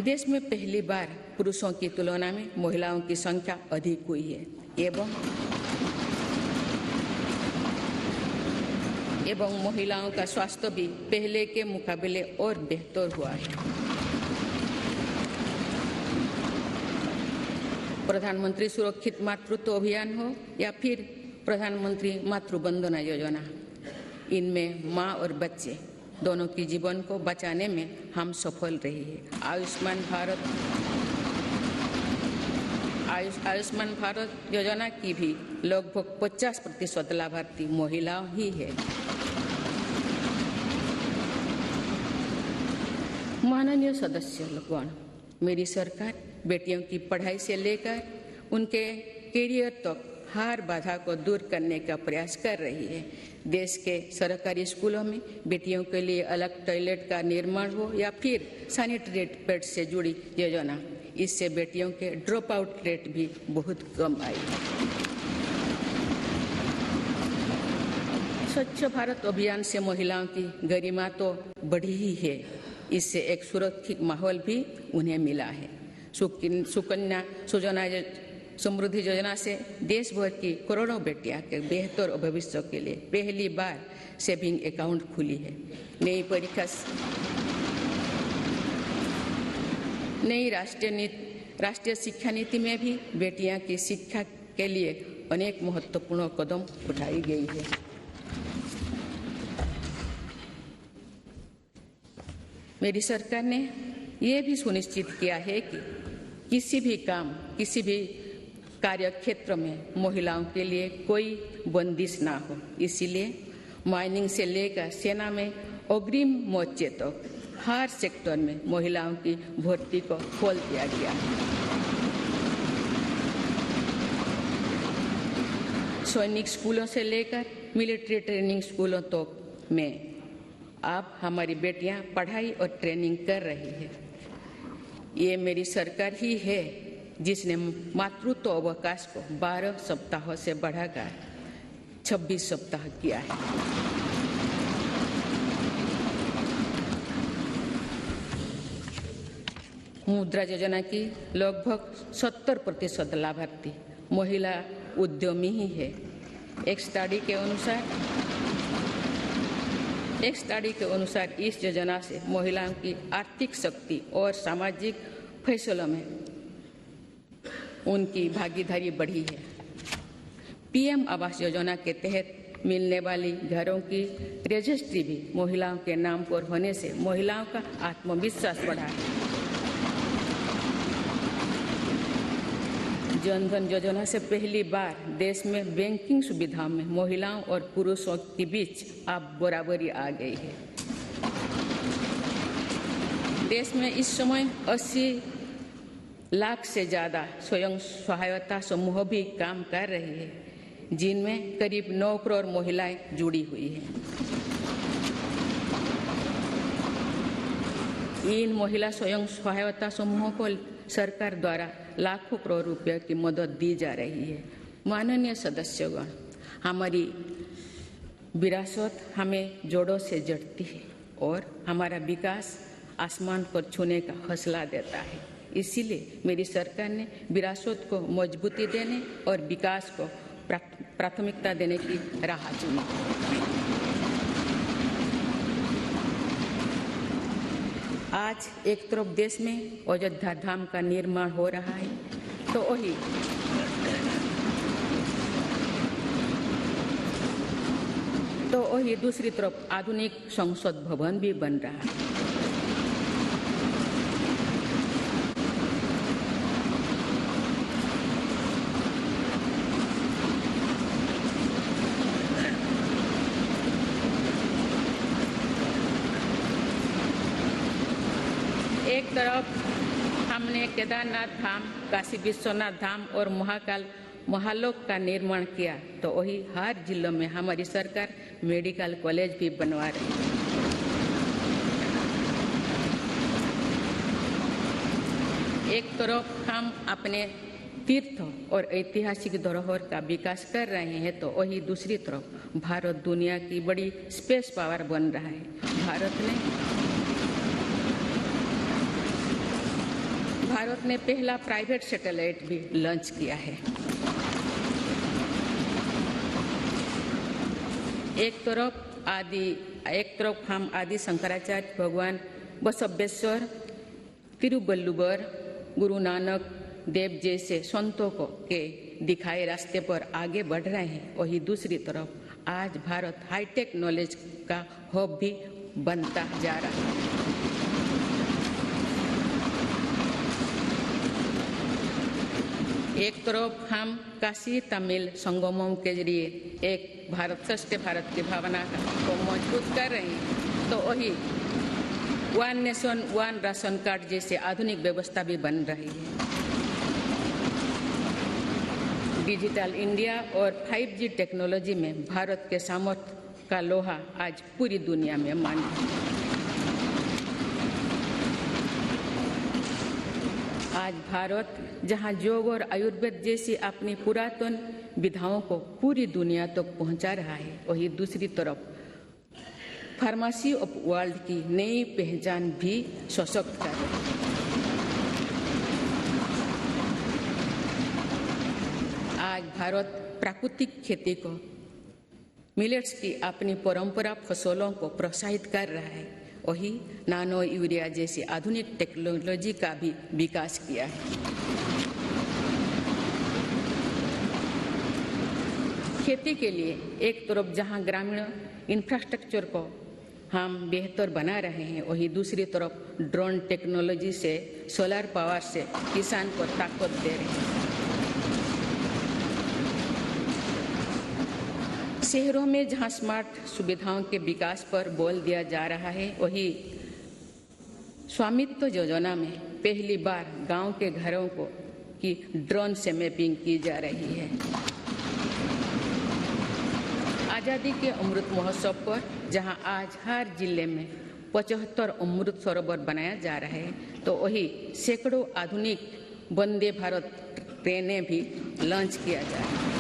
देश में पहली बार पुरुषों की तुलना में महिलाओं की संख्या अधिक हुई है एवं महिलाओं का स्वास्थ्य भी पहले के मुकाबले और बेहतर हुआ है। प्रधानमंत्री सुरक्षित मातृत्व अभियान हो या फिर प्रधानमंत्री मातृ वंदना योजना, इनमें माँ और बच्चे दोनों की जीवन को बचाने में हम सफल रहे हैं। आयुष्मान भारत योजना की भी लगभग 50% लाभार्थी महिला ही है। माननीय सदस्यगण, मेरी सरकार बेटियों की पढ़ाई से लेकर उनके करियर तक हर बाधा को दूर करने का प्रयास कर रही है। देश के सरकारी स्कूलों में बेटियों के लिए अलग टॉयलेट का निर्माण हो या फिर सैनिटरी पैड से जुड़ी योजना, इससे बेटियों के ड्रॉप आउट रेट भी बहुत कम आई। स्वच्छ भारत अभियान से महिलाओं की गरिमा तो बढ़ी ही है, इससे एक सुरक्षित माहौल भी उन्हें मिला है। सुकन्या सुजला समृद्धि योजना से देश भर की करोड़ों बेटियां के बेहतर भविष्य के लिए पहली बार सेविंग अकाउंट खुली है। नई राष्ट्रीय शिक्षा नीति में भी बेटियां की शिक्षा के लिए अनेक महत्वपूर्ण कदम उठाई गई है। मेरी सरकार ने यह भी सुनिश्चित किया है कि किसी भी कार्य क्षेत्र में महिलाओं के लिए कोई बंदिश ना हो। इसीलिए माइनिंग से लेकर सेना में अग्रिम मोर्चे तक हर सेक्टर में महिलाओं की भर्ती को खोल दिया गया है। सैनिक स्कूलों से लेकर मिलिट्री ट्रेनिंग स्कूलों तक में अब हमारी बेटियां पढ़ाई और ट्रेनिंग कर रही है। ये मेरी सरकार ही है जिसने मातृत्व अवकाश को 12 सप्ताह से बढ़ाकर 26 सप्ताह किया है। मुद्रा योजना की लगभग 70% लाभार्थी महिला उद्यमी ही है। एक स्टडी के अनुसार इस योजना से महिलाओं की आर्थिक शक्ति और सामाजिक फैसलों में उनकी भागीदारी बढ़ी है। पीएम आवास योजना के तहत मिलने वाली घरों की रजिस्ट्री भी महिलाओं के नाम पर होने से महिलाओं का आत्मविश्वास बढ़ा है। जन धन योजना से पहली बार देश में बैंकिंग सुविधाओं में महिलाओं और पुरुषों के बीच अब बराबरी आ गई है। देश में इस समय 80 लाख से ज्यादा स्वयं सहायता समूह भी काम कर रहे हैं, जिनमें करीब 9 करोड़ महिलाएं जुड़ी हुई हैं। इन महिला स्वयं सहायता समूहों को सरकार द्वारा लाखों करोड़ रुपए की मदद दी जा रही है। माननीय सदस्यगण, हमारी विरासत हमें जोड़ों से जड़ती है और हमारा विकास आसमान पर छूने का हौसला देता है। इसीलिए मेरी सरकार ने विरासत को मजबूती देने और विकास को प्राथमिकता देने की राह चुनी। आज एक तरफ देश में अयोध्या धाम का निर्माण हो रहा है, तो वही दूसरी तरफ आधुनिक संसद भवन भी बन रहा है। एक तरफ हमने केदारनाथ धाम, काशी विश्वनाथ धाम और महालोक का निर्माण किया, तो वही हर जिलों में हमारी सरकार मेडिकल कॉलेज भी बनवा रही है। एक तरफ हम अपने तीर्थ और ऐतिहासिक धरोहर का विकास कर रहे हैं, तो वही दूसरी तरफ भारत दुनिया की बड़ी स्पेस पावर बन रहा है। भारत ने पहला प्राइवेट सैटेलाइट भी लॉन्च किया है। एक तरफ हम आदि शंकराचार्य भगवान बसवेश्वर, तिरुवल्लुवर, गुरु नानक देव जैसे संतों के दिखाए रास्ते पर आगे बढ़ रहे हैं, वहीं दूसरी तरफ आज भारत हाईटेक नॉलेज का हब भी बनता जा रहा है। एक तरफ हम काशी तमिल संगमम के जरिए एक भारत श्रेष्ठ भारत की भावना को मजबूत कर रहे हैं, तो वही one nation one ration card जैसे आधुनिक व्यवस्था भी बन रही है। डिजिटल इंडिया और 5G टेक्नोलॉजी में भारत के सामर्थ्य का लोहा आज पूरी दुनिया में मान्य है। आज भारत जहां योग और आयुर्वेद जैसी अपनी पुरातन विधाओं को पूरी दुनिया तक पहुंचा रहा है, वहीं दूसरी तरफ फार्मेसी ऑफ वर्ल्ड की नई पहचान भी सशक्त कर रही है। आज भारत प्राकृतिक खेती को, मिलेट्स की अपनी परंपरा फसलों को प्रोत्साहित कर रहा है, वही नानो यूरिया जैसी आधुनिक टेक्नोलॉजी का भी विकास किया है। खेती के लिए एक तरफ जहां ग्रामीण इंफ्रास्ट्रक्चर को हम बेहतर बना रहे हैं, वहीं दूसरी तरफ ड्रोन टेक्नोलॉजी से, सोलर पावर से किसान को ताकत दे रहे हैं। शहरों में जहां स्मार्ट सुविधाओं के विकास पर बल दिया जा रहा है, वहीं स्वामित्व योजना में पहली बार गांव के घरों को की ड्रोन से मैपिंग की जा रही है। आजादी के अमृत महोत्सव पर जहां आज हर जिले में 75 अमृत सरोवर बनाया जा रहा है, तो वही सैकड़ों आधुनिक वंदे भारत ट्रेनें भी लॉन्च किया जा रहा है।